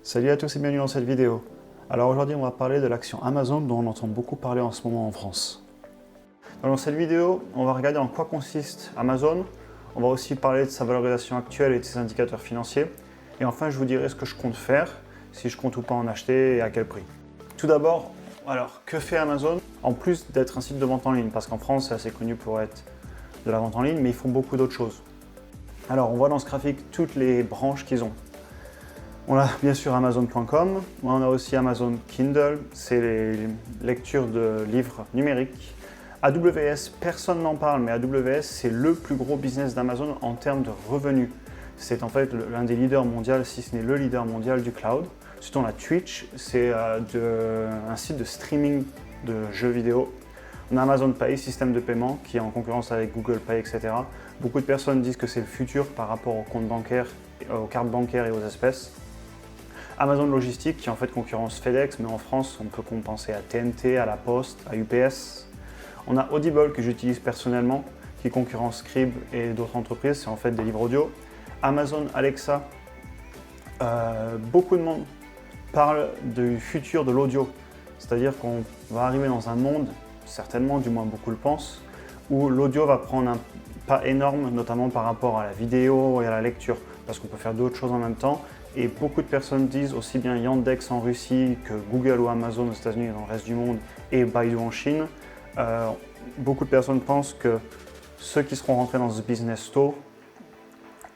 Salut à tous et bienvenue dans cette vidéo. Alors aujourd'hui on va parler de l'action Amazon dont on entend beaucoup parler en ce moment en France. Dans cette vidéo, on va regarder en quoi consiste Amazon, on va aussi parler de sa valorisation actuelle et de ses indicateurs financiers, et enfin je vous dirai ce que je compte faire, si je compte ou pas en acheter et à quel prix. Tout d'abord, alors que fait Amazon? En plus d'être un site de vente en ligne, parce qu'en France c'est assez connu pour être de la vente en ligne, mais ils font beaucoup d'autres choses. Alors on voit dans ce graphique toutes les branches qu'ils ont. On a bien sûr Amazon.com, on a aussi Amazon Kindle, c'est les lectures de livres numériques. AWS, personne n'en parle, mais AWS c'est le plus gros business d'Amazon en termes de revenus. C'est en fait l'un des leaders mondiaux, si ce n'est le leader mondial du cloud. Ensuite on a Twitch, c'est un site de streaming de jeux vidéo. On a Amazon Pay, système de paiement qui est en concurrence avec Google Pay, etc. Beaucoup de personnes disent que c'est le futur par rapport aux comptes bancaires, aux cartes bancaires et aux espèces. Amazon Logistique qui en fait concurrence FedEx, mais en France on peut penser à TNT, à La Poste, à UPS. On a Audible que j'utilise personnellement, qui concurrence Scribd et d'autres entreprises, c'est en fait des livres audio. Amazon Alexa, beaucoup de monde parle du futur de l'audio, c'est-à-dire qu'on va arriver dans un monde, certainement, du moins beaucoup le pensent, où l'audio va prendre un pas énorme, notamment par rapport à la vidéo et à la lecture, parce qu'on peut faire d'autres choses en même temps. Et beaucoup de personnes disent, aussi bien Yandex en Russie que Google ou Amazon aux États-Unis et dans le reste du monde et Baidu en Chine, beaucoup de personnes pensent que ceux qui seront rentrés dans ce business tôt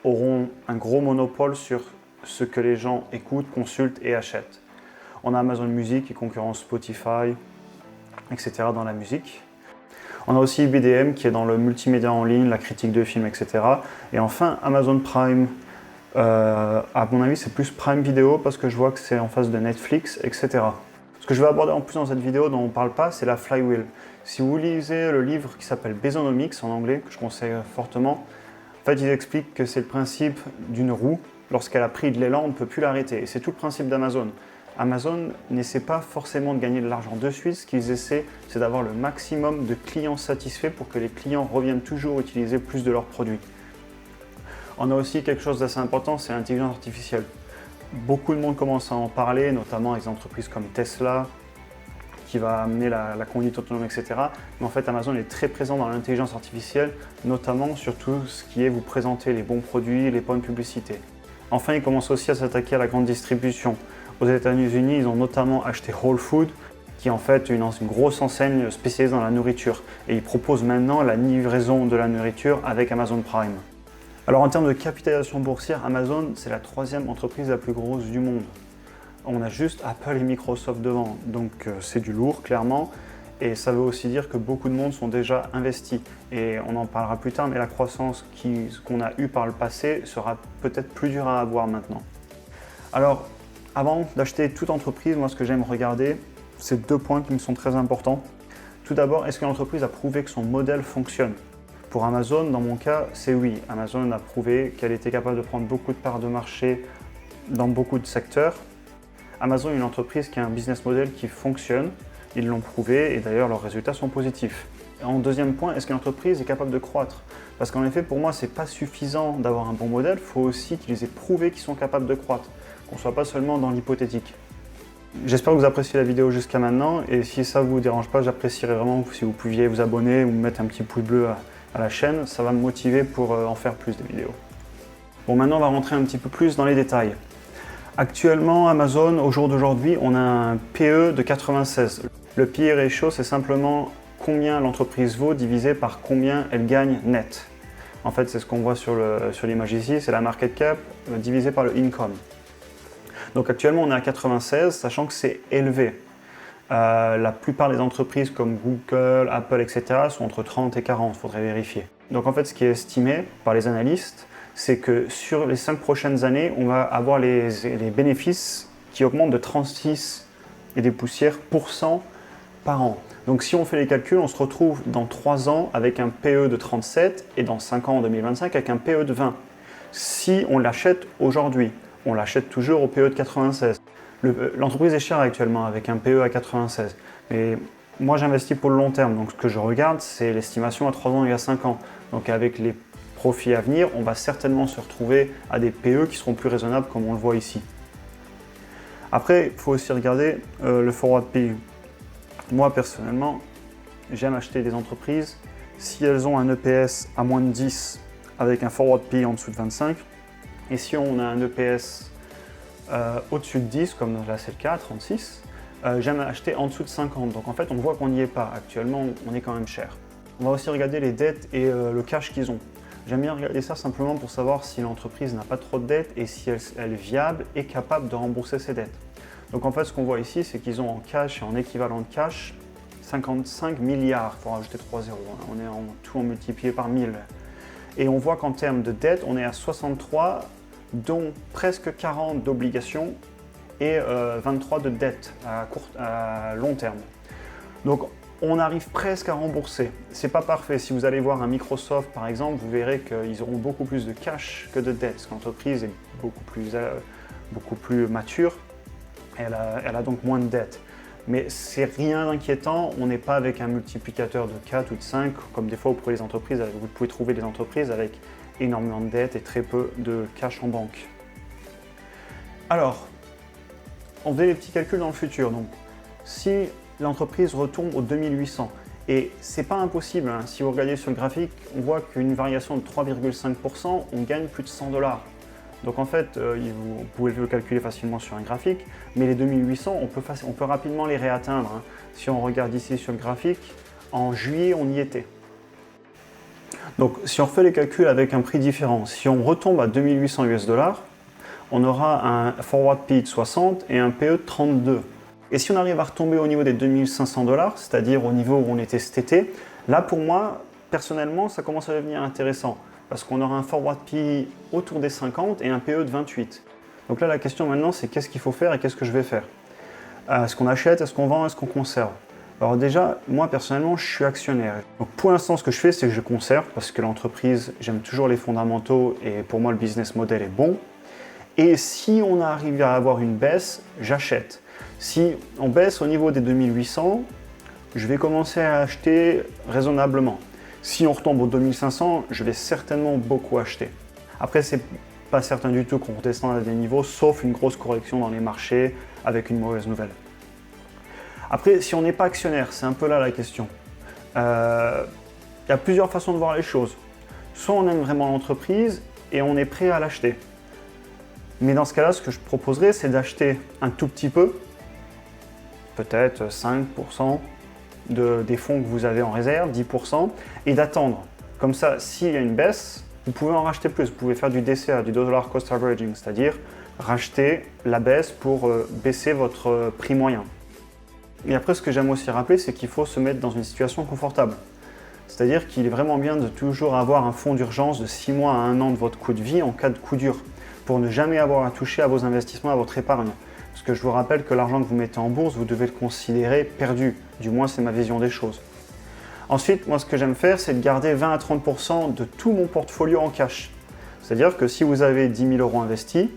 auront un gros monopole sur ce que les gens écoutent, consultent et achètent. On a Amazon Music qui concurrence Spotify, etc. dans la musique. On a aussi BDM qui est dans le multimédia en ligne, la critique de films, etc. Et enfin Amazon Prime. À mon avis, c'est plus Prime Video parce que je vois que c'est en face de Netflix, etc. Ce que je vais aborder en plus dans cette vidéo dont on ne parle pas, c'est la flywheel. Si vous lisez le livre qui s'appelle Bezonomics en anglais, que je conseille fortement, en fait, il explique que c'est le principe d'une roue. Lorsqu'elle a pris de l'élan, on ne peut plus l'arrêter. Et c'est tout le principe d'Amazon. Amazon n'essaie pas forcément de gagner de l'argent de suite. Ce qu'ils essaient, c'est d'avoir le maximum de clients satisfaits pour que les clients reviennent toujours utiliser plus de leurs produits. On a aussi quelque chose d'assez important, c'est l'intelligence artificielle. Beaucoup de monde commence à en parler, notamment avec des entreprises comme Tesla, qui va amener la conduite autonome, etc. Mais en fait, Amazon est très présent dans l'intelligence artificielle, notamment sur tout ce qui est vous présenter les bons produits, les bonnes publicités. Enfin, ils commencent aussi à s'attaquer à la grande distribution. Aux États-Unis, ils ont notamment acheté Whole Foods, qui est en fait une grosse enseigne spécialisée dans la nourriture. Et ils proposent maintenant la livraison de la nourriture avec Amazon Prime. Alors en termes de capitalisation boursière, Amazon c'est la troisième entreprise la plus grosse du monde. On a juste Apple et Microsoft devant, donc c'est du lourd clairement. Et ça veut aussi dire que beaucoup de monde sont déjà investis. Et on en parlera plus tard, mais la croissance qu'on a eue par le passé sera peut-être plus dure à avoir maintenant. Alors avant d'acheter toute entreprise, moi ce que j'aime regarder, c'est deux points qui me sont très importants. Tout d'abord, est-ce que l'entreprise a prouvé que son modèle fonctionne ? Pour Amazon, dans mon cas, c'est oui. Amazon a prouvé qu'elle était capable de prendre beaucoup de parts de marché dans beaucoup de secteurs. Amazon est une entreprise qui a un business model qui fonctionne. Ils l'ont prouvé et d'ailleurs leurs résultats sont positifs. En deuxième point, est-ce que l'entreprise est capable de croître? Parce qu'en effet, pour moi, ce n'est pas suffisant d'avoir un bon modèle. Il faut aussi qu'ils aient prouvé qu'ils sont capables de croître, qu'on ne soit pas seulement dans l'hypothétique. J'espère que vous appréciez la vidéo jusqu'à maintenant et si ça ne vous dérange pas, j'apprécierais vraiment si vous pouviez vous abonner ou mettre un petit pouce bleu à la chaîne, ça va me motiver pour en faire plus de vidéos. Bon, maintenant on va rentrer un petit peu plus dans les détails. Actuellement, Amazon, au jour d'aujourd'hui, on a un PE de 96. Le PE ratio, c'est simplement combien l'entreprise vaut divisé par combien elle gagne net. En fait, c'est ce qu'on voit sur l'image ici, c'est la market cap divisé par le income. Donc actuellement, on est à 96, sachant que c'est élevé. La plupart des entreprises comme Google, Apple, etc. sont entre 30 et 40, il faudrait vérifier. Donc en fait, ce qui est estimé par les analystes, c'est que sur les 5 prochaines années, on va avoir les bénéfices qui augmentent de 36 et des poussières % par an. Donc si on fait les calculs, on se retrouve dans 3 ans avec un PE de 37 et dans 5 ans en 2025 avec un PE de 20. Si on l'achète aujourd'hui, on l'achète toujours au PE de 96. L'entreprise est chère actuellement avec un PE à 96. Mais moi j'investis pour le long terme, donc ce que je regarde c'est l'estimation à 3 ans et à 5 ans. Donc avec les profits à venir, on va certainement se retrouver à des PE qui seront plus raisonnables comme on le voit ici. Après, il faut aussi regarder le forward PE. Moi, personnellement, j'aime acheter des entreprises si elles ont un EPS à moins de 10 avec un forward PE en dessous de 25. Et si on a un EPS au-dessus de 10, comme là c'est le cas, 36, j'aime acheter en dessous de 50. Donc en fait, on voit qu'on n'y est pas. Actuellement, on est quand même cher. On va aussi regarder les dettes et le cash qu'ils ont. J'aime bien regarder ça simplement pour savoir si l'entreprise n'a pas trop de dettes et si elle est viable et capable de rembourser ses dettes. Donc en fait, ce qu'on voit ici, c'est qu'ils ont en cash et en équivalent de cash 55 milliards, il faut rajouter 3 zéros, hein. On est en tout multiplié par 1000. Et on voit qu'en termes de dettes, on est à 63, dont presque 40 d'obligations et 23 de dettes à long terme. Donc on arrive presque à rembourser. C'est pas parfait. Si vous allez voir un Microsoft par exemple, vous verrez qu'ils auront beaucoup plus de cash que de dettes, parce que l'entreprise est beaucoup plus mature. Elle a donc moins de dettes. Mais c'est rien d'inquiétant, on n'est pas avec un multiplicateur de 4 ou de 5, comme des fois pour les entreprises, vous pouvez trouver des entreprises avec énormément de dettes et très peu de cash en banque. Alors, on fait les petits calculs dans le futur. Donc, si l'entreprise retombe aux 2800, et c'est pas impossible, hein, si vous regardez sur le graphique, on voit qu'une variation de 3,5%, on gagne plus de 100 $. Donc en fait, vous pouvez le calculer facilement sur un graphique, mais les 2800, on peut rapidement les réatteindre, hein. Si on regarde ici sur le graphique, en juillet, on y était. Donc si on refait les calculs avec un prix différent, si on retombe à 2800 $, on aura un forward PE de 60 et un PE de 32. Et si on arrive à retomber au niveau des 2500 $, c'est-à-dire au niveau où on était cet été, là pour moi, personnellement, ça commence à devenir intéressant. Parce qu'on aura un forward PE autour des 50 et un PE de 28. Donc là, la question maintenant, c'est qu'est-ce qu'il faut faire et qu'est-ce que je vais faire? Est-ce qu'on achète, est-ce qu'on vend, est-ce qu'on conserve? Alors déjà, moi personnellement, je suis actionnaire. Donc pour l'instant, ce que je fais, c'est que je conserve parce que l'entreprise, j'aime toujours les fondamentaux et pour moi, le business model est bon. Et si on arrive à avoir une baisse, j'achète. Si on baisse au niveau des 2800, je vais commencer à acheter raisonnablement. Si on retombe aux 2500, je vais certainement beaucoup acheter. Après, c'est pas certain du tout qu'on redescende à des niveaux, sauf une grosse correction dans les marchés avec une mauvaise nouvelle. Après, si on n'est pas actionnaire, c'est un peu là la question. Il y a plusieurs façons de voir les choses. Soit on aime vraiment l'entreprise et on est prêt à l'acheter. Mais dans ce cas-là, ce que je proposerais, c'est d'acheter un tout petit peu, peut-être 5%, des fonds que vous avez en réserve, 10%, et d'attendre. Comme ça, s'il y a une baisse, vous pouvez en racheter plus. Vous pouvez faire du DCA, du dollar cost averaging, c'est-à-dire racheter la baisse pour baisser votre prix moyen. Et après, ce que j'aime aussi rappeler, c'est qu'il faut se mettre dans une situation confortable. C'est-à-dire qu'il est vraiment bien de toujours avoir un fonds d'urgence de 6 mois à 1 an de votre coût de vie en cas de coup dur, pour ne jamais avoir à toucher à vos investissements, à votre épargne. Parce que je vous rappelle que l'argent que vous mettez en bourse, vous devez le considérer perdu. Du moins, c'est ma vision des choses. Ensuite, moi, ce que j'aime faire, c'est de garder 20 à 30% de tout mon portfolio en cash. C'est-à-dire que si vous avez 10 000 € investis,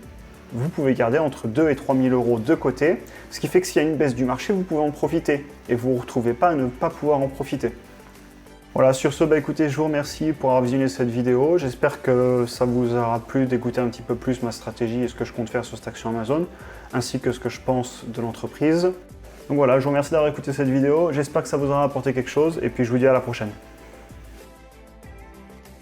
vous pouvez garder entre 2 et 3 000 € de côté, ce qui fait que s'il y a une baisse du marché, vous pouvez en profiter et vous ne vous retrouvez pas à ne pas pouvoir en profiter. Voilà, sur ce, écoutez, je vous remercie pour avoir visionné cette vidéo. J'espère que ça vous aura plu d'écouter un petit peu plus ma stratégie et ce que je compte faire sur cette action Amazon, ainsi que ce que je pense de l'entreprise. Donc voilà, je vous remercie d'avoir écouté cette vidéo. J'espère que ça vous aura apporté quelque chose et puis je vous dis à la prochaine.